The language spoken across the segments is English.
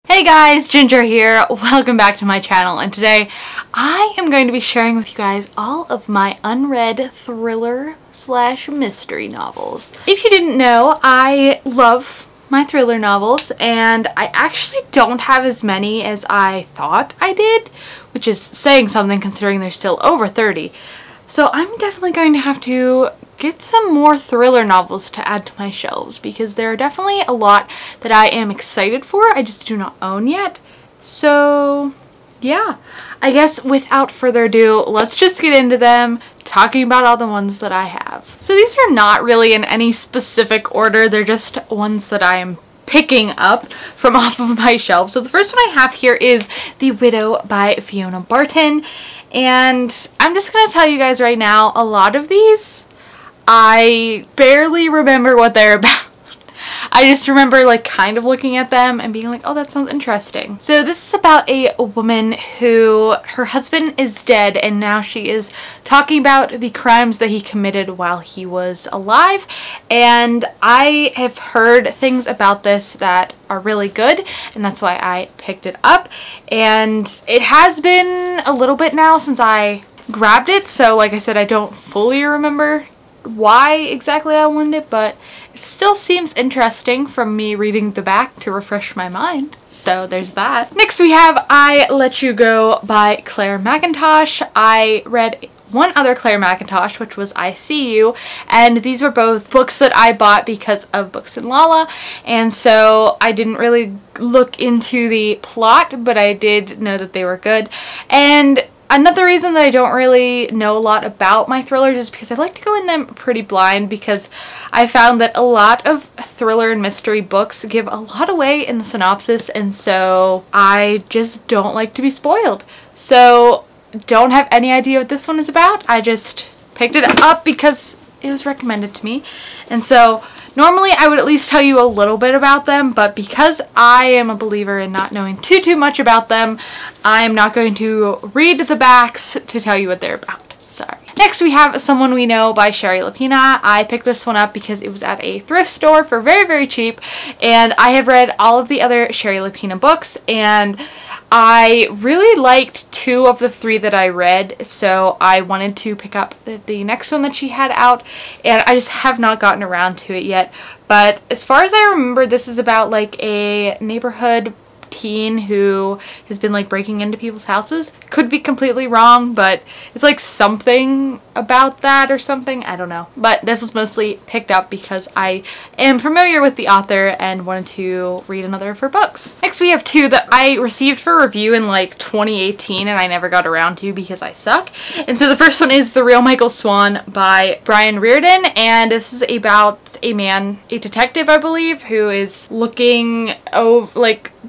Hey guys, Ginger here. Welcome back to my channel, and today I am going to be sharing with you guys all of my unread thriller / mystery novels. If you didn't know, I love my thriller novels, and I actually don't have as many as I thought I did, which is saying something considering they're still over 30. So I'm definitely going to have to get some more thriller novels to add to my shelves because there are definitely a lot that I am excited for. I just do not own yet. So yeah, I guess without further ado, let's just get into them, talking about all the ones that I have. So these are not really in any specific order. They're just ones that I am picking up from off of my shelf. So the first one I have here is The Widow by Fiona Barton. And I'm just going to tell you guys right now, a lot of these, I barely remember what they're about. I just remember like kind of looking at them and being like, oh, that sounds interesting. So this is about a woman who, her husband is dead, and now she is talking about the crimes that he committed while he was alive. And I have heard things about this that are really good, and that's why I picked it up. And it has been a little bit now since I grabbed it, so like I said, I don't fully remember why exactly I wanted it, but it still seems interesting from me reading the back to refresh my mind. So there's that. Next we have I Let You Go by Claire Mcintosh. I read one other Claire Mcintosh, which was I See You, and these were both books that I bought because of Books and Lala, and so I didn't really look into the plot, but I did know that they were good. And another reason that I don't really know a lot about my thrillers is because I like to go in them pretty blind, because I found that a lot of thriller and mystery books give a lot away in the synopsis, and so I just don't like to be spoiled. So don't have any idea what this one is about. I just picked it up because it was recommended to me, and so normally I would at least tell you a little bit about them, but because I am a believer in not knowing too much about them, I'm not going to read the backs to tell you what they're about. Sorry. Next we have Someone We Know by Sherry Lapina. I picked this one up because it was at a thrift store for very cheap, and I have read all of the other Sherry Lapina books, and I really liked 2 of the 3 that I read, so I wanted to pick up the next one that she had out, and I just have not gotten around to it yet. But as far as I remember, this is about like a neighborhood teen who has been like breaking into people's houses. Could be completely wrong, but it's like something about that or something. I don't know. But this was mostly picked up because I am familiar with the author and wanted to read another of her books. Next we have 2 that I received for review in like 2018 and I never got around to because I suck. And so the first one is The Real Michael Swan by Reardon, and this is about a man, a detective I believe, who is looking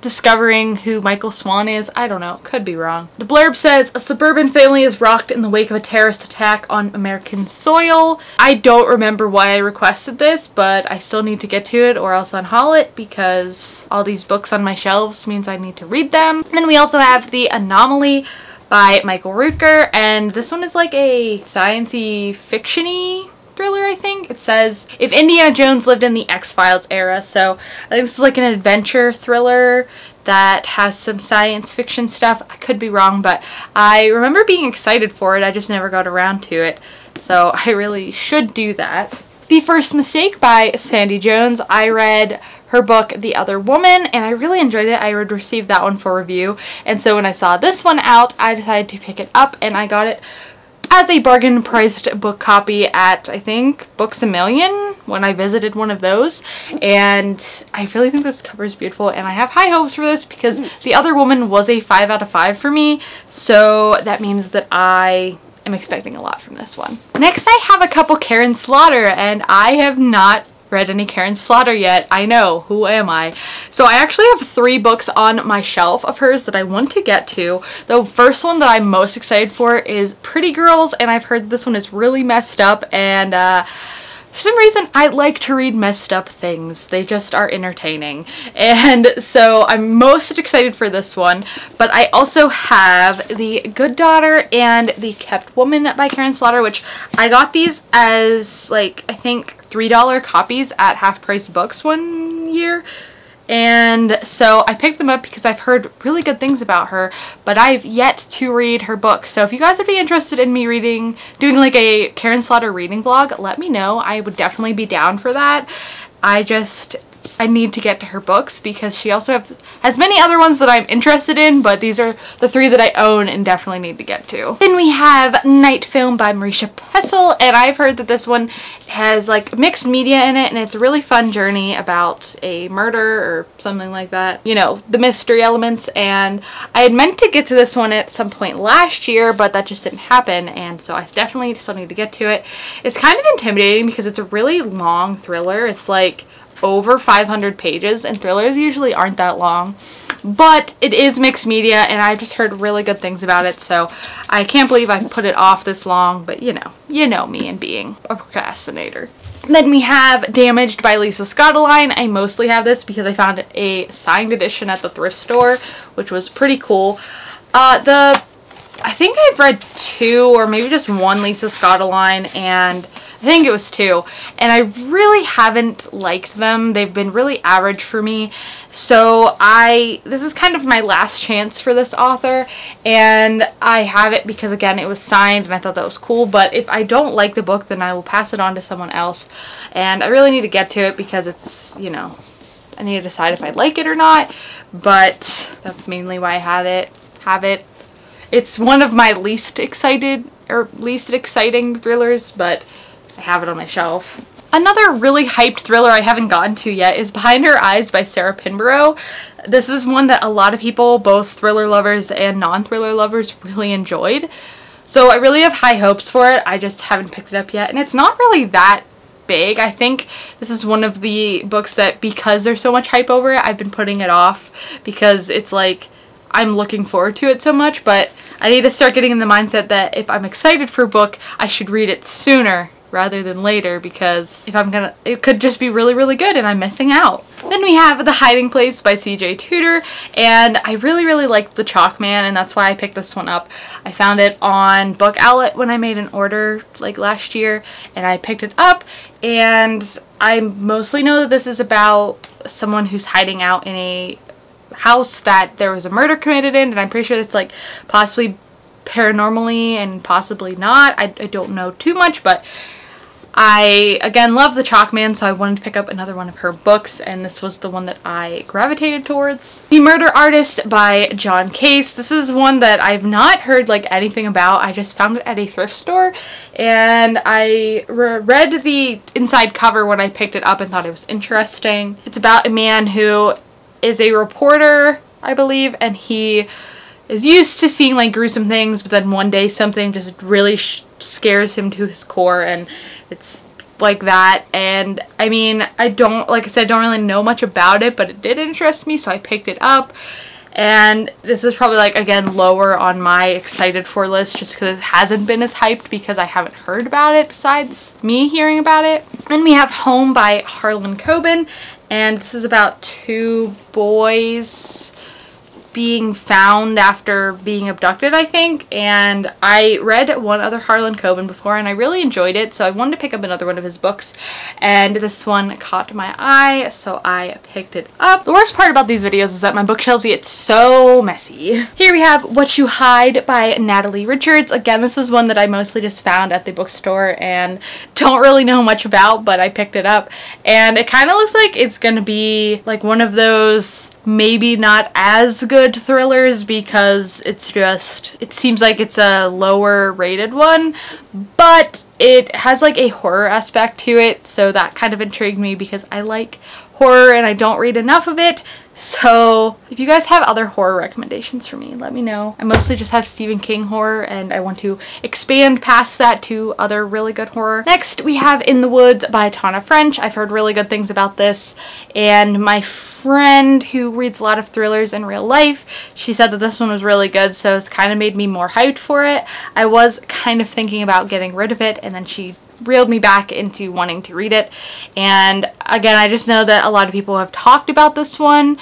discovering who Michael Swan is. I don't know, could be wrong. The blurb says, a suburban family is rocked in the wake of a terrorist attack on American soil. I don't remember why I requested this, but I still need to get to it or else unhaul it because all these books on my shelves means I need to read them. And then we also have The Anomaly by Michael Rutger, and this one is like a science-y fiction-y thriller, I think. It says, if Indiana Jones lived in the X-Files era, so I think this is like an adventure thriller that has some science fiction stuff. I could be wrong, but I remember being excited for it. I just never got around to it, so I really should do that. The First Mistake by Sandy Jones. I read her book The Other Woman and I really enjoyed it. I would receive that one for review, and so when I saw this one out, I decided to pick it up, and I got it as a bargain priced book copy at, I think, Books A Million when I visited one of those. And I really think this cover is beautiful, and I have high hopes for this because The Other Woman was a 5 out of 5 for me, so that means that I am expecting a lot from this one. Next I have a couple Karin Slaughter, and I have not read any Karin Slaughter yet. I know, who am I? So I actually have 3 books on my shelf of hers that I want to get to. The first one that I'm most excited for is Pretty Girls, and I've heard that this one is really messed up, and for some reason I like to read messed up things. They just are entertaining, and so I'm most excited for this one. But I also have The Good Daughter and The Kept Woman by Karin Slaughter, which I got these as like, I think $3 copies at Half Price Books one year, and so I picked them up because I've heard really good things about her, but I've yet to read her book. So if you guys would be interested in me doing like a Karin Slaughter reading vlog, let me know. I would definitely be down for that. I need to get to her books because she also has many other ones that I'm interested in, but these are the 3 that I own and definitely need to get to. Then we have Night Film by Marisha, and I've heard that this one has like mixed media in it, and it's a really fun journey about a murder or something like that. You know, the mystery elements, and I had meant to get to this one at some point last year, but that just didn't happen, and so I definitely still need to get to it. It's kind of intimidating because it's a really long thriller. It's like over 500 pages, and thrillers usually aren't that long, but it is mixed media and I've just heard really good things about it, so I can't believe I've put it off this long, but you know me and being a procrastinator. Then we have Damaged by Lisa Scottoline. I mostly have this because I found a signed edition at the thrift store, which was pretty cool. I think I've read 2 or maybe just 1 Lisa Scottoline, and I think it was 2, and I really haven't liked them. They've been really average for me, so this is kind of my last chance for this author, and I have it because, again, it was signed and I thought that was cool, but if I don't like the book, then I will pass it on to someone else, and I really need to get to it because it's, you know, I need to decide if I like it or not, but that's mainly why I have it. It's one of my least exciting thrillers, but I have it on my shelf. Another really hyped thriller I haven't gotten to yet is Behind Her Eyes by Sarah Pinborough. This is one that a lot of people, both thriller lovers and non-thriller lovers, really enjoyed. So I really have high hopes for it. I just haven't picked it up yet, and it's not really that big. I think this is one of the books that, because there's so much hype over it, I've been putting it off because it's like I'm looking forward to it so much, but I need to start getting in the mindset that if I'm excited for a book, I should read it sooner rather than later, because it could just be really, really good and I'm missing out. Then we have The Hiding Place by CJ Tudor, and I really, really liked The Chalk Man, and that's why I picked this one up. I found it on Book Outlet when I made an order like last year, and I picked it up, and I mostly know that this is about someone who's hiding out in a house that there was a murder committed in, and I'm pretty sure it's like possibly paranormally and possibly not. I don't know too much, but I, again, love The Chalk Man, so I wanted to pick up another one of her books, and this was the one that I gravitated towards. The Murder Artist by John Case. This is one that I've not heard like anything about. I just found it at a thrift store, and I read the inside cover when I picked it up and thought it was interesting. It's about a man who is a reporter, I believe, and he is used to seeing like gruesome things, but then one day something just really scares him to his core, and it's like that. And I mean, like I said, I don't really know much about it, but it did interest me, so I picked it up. And this is probably like, again, lower on my excited for list just because it hasn't been as hyped because I haven't heard about it besides me hearing about it. Then we have Home by Harlan Coben, and this is about 2 boys being found after being abducted, I think, and I read one other Harlan Coben before and I really enjoyed it, so I wanted to pick up another one of his books, and this one caught my eye, so I picked it up. The worst part about these videos is that my bookshelves get so messy. Here we have What You Hide by Natalie Richards. Again, this is one that I mostly just found at the bookstore and don't really know much about, but I picked it up, and it kind of looks like it's gonna be like one of those maybe not as good thrillers because it seems like it's a lower rated one, but it has like a horror aspect to it, so that kind of intrigued me because I like horror and I don't read enough of it. So if you guys have other horror recommendations for me, let me know. I mostly just have Stephen King horror and I want to expand past that to other really good horror. Next we have In the Woods by Tana French. I've heard really good things about this, and my friend who reads a lot of thrillers in real life, she said that this one was really good, so it's kind of made me more hyped for it. I was kind of thinking about getting rid of it, and then she reeled me back into wanting to read it. And again, I just know that a lot of people have talked about this one,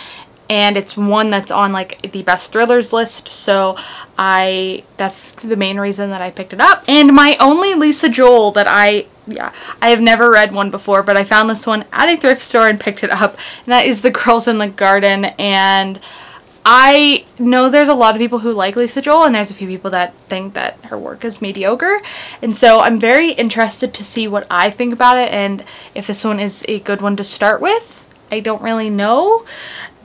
and it's one that's on like the best thrillers list, so that's the main reason that I picked it up. And my only Lisa Joel that I yeah, I have never read one before, but I found this one at a thrift store and picked it up, and that is The Girls in the Garden. And I know there's a lot of people who like Lisa Joel, and there's a few people that think that her work is mediocre, and so I'm very interested to see what I think about it and if this one is a good one to start with. I don't really know,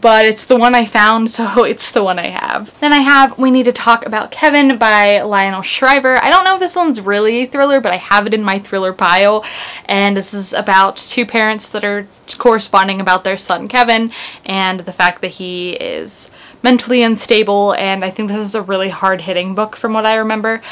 but it's the one I found, so it's the one I have. Then I have We Need to Talk About Kevin by Lionel Shriver. I don't know if this one's really a thriller, but I have it in my thriller pile, and this is about two parents that are corresponding about their son Kevin and the fact that he is mentally unstable, and I think this is a really hard-hitting book from what I remember.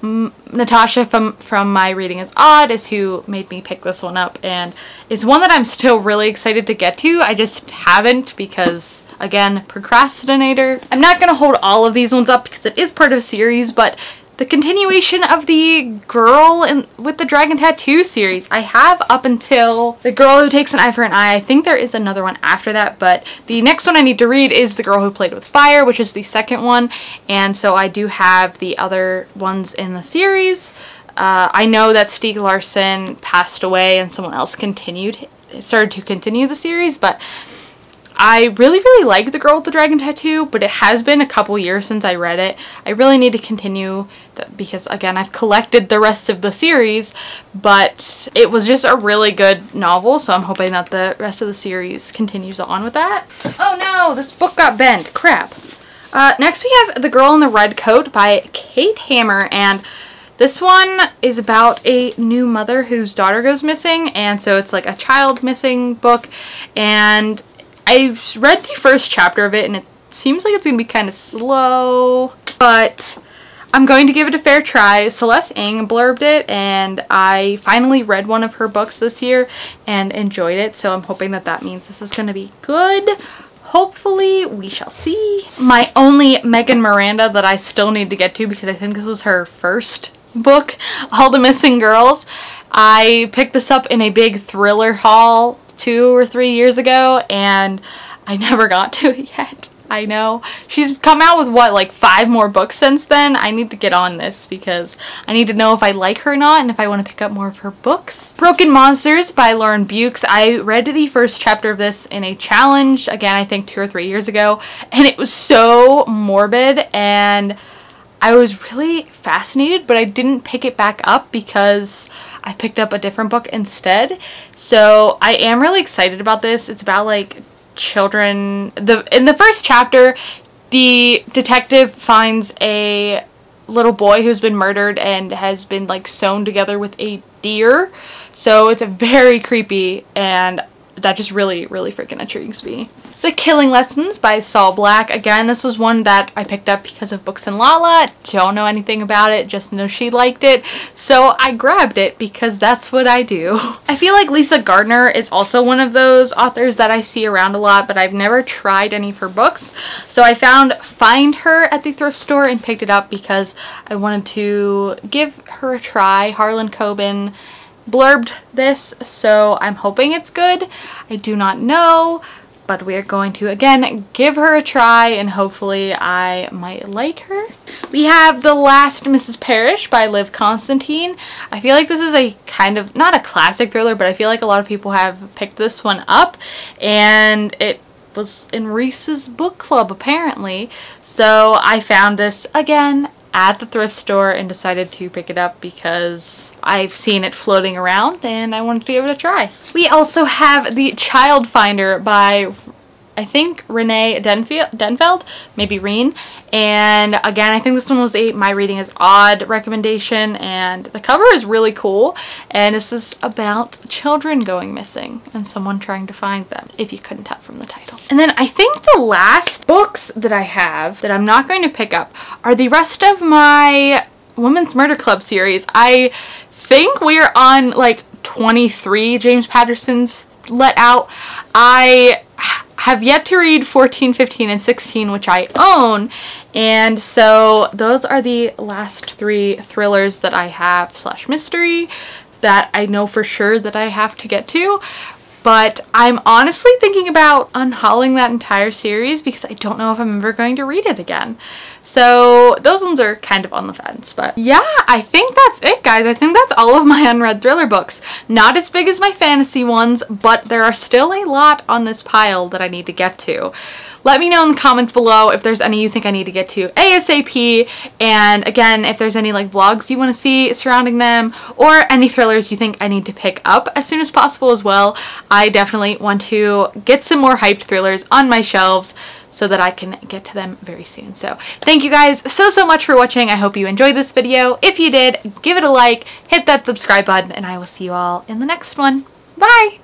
Natasha from My Reading is Odd is who made me pick this one up, and it's one that I'm still really excited to get to. I just haven't because, again, procrastinator. I'm not going to hold all of these ones up because it is part of a series, but the continuation of the Girl with the Dragon Tattoo series, I have up until The Girl Who Takes an Eye for an Eye. I think there is another one after that, but the next one I need to read is The Girl Who Played with Fire, which is the second one, and so I do have the other ones in the series. I know that Stieg Larsson passed away and someone else started to continue the series, but I really like The Girl with the Dragon Tattoo, but it has been a couple years since I read it. I really need to continue because, again, I've collected the rest of the series, but it was just a really good novel, so I'm hoping that the rest of the series continues on with that. Oh no, this book got bent. Crap. Next we have The Girl in the Red Coat by Kate Hammer, and this one is about a new mother whose daughter goes missing, and so it's like a child missing book, and I read the first chapter of it, and it seems like it's going to be kind of slow, but I'm going to give it a fair try. Celeste Ng blurbed it, and I finally read one of her books this year and enjoyed it, so I'm hoping that that means this is going to be good. Hopefully, we shall see. My only Megan Miranda that I still need to get to, because I think this was her first book, All the Missing Girls. I picked this up in a big thriller haul 2 or 3 years ago, and I never got to it yet. I know. She's come out with, what, like 5 more books since then? I need to get on this because I need to know if I like her or not and if I want to pick up more of her books. Broken Monsters by Lauren Bewkes. I read the first chapter of this in a challenge, again, I think 2 or 3 years ago, and it was so morbid, and I was really fascinated, but I didn't pick it back up because I picked up a different book instead. So I am really excited about this. It's about like children. In the first chapter, the detective finds a little boy who's been murdered and has been like sewn together with a deer. So it's a very creepy, and that just really freaking intrigues me. The Killing Lessons by Saul Black. Again, this was one that I picked up because of Books and Lala. Don't know anything about it, just know she liked it. So I grabbed it because that's what I do. I feel like Lisa Gardner is also one of those authors that I see around a lot, but I've never tried any of her books. So I found Find Her at the thrift store and picked it up because I wanted to give her a try. Harlan Coben blurbed this, so I'm hoping it's good. I do not know, but we are going to, again, give her a try, and hopefully I might like her. We have The Last Mrs. Parrish by Liv Constantine. I feel like this is a kind of, not a classic thriller, but I feel like a lot of people have picked this one up, and it was in Reese's book club, apparently. So I found this, again, at the thrift store and decided to pick it up because I've seen it floating around and I wanted to give it a try. We also have The Child Finder by, I think, Renee Denfeld, maybe Reen. And again, I think this one was a My Reading is Odd recommendation, and the cover is really cool, and this is about children going missing and someone trying to find them, if you couldn't tell from the title. And then I think the last books that I have that I'm not going to pick up are the rest of my Women's Murder Club series. I think we are on like 23 James Patterson's let out. I have yet to read 14, 15, and 16, which I own, and so those are the last 3 thrillers that I have / mystery that I know for sure that I have to get to. but I'm honestly thinking about unhauling that entire series because I don't know if I'm ever going to read it again. So those ones are kind of on the fence. But yeah, I think that's it, guys. I think that's all of my unread thriller books. Not as big as my fantasy ones, but there are still a lot on this pile that I need to get to. Let me know in the comments below if there's any you think I need to get to ASAP, and again, if there's any like vlogs you want to see surrounding them, or any thrillers you think I need to pick up as soon as possible as well. I definitely want to get some more hyped thrillers on my shelves so that I can get to them very soon. So thank you guys so much for watching. I hope you enjoyed this video. If you did, give it a like, hit that subscribe button, and I will see you all in the next one. Bye!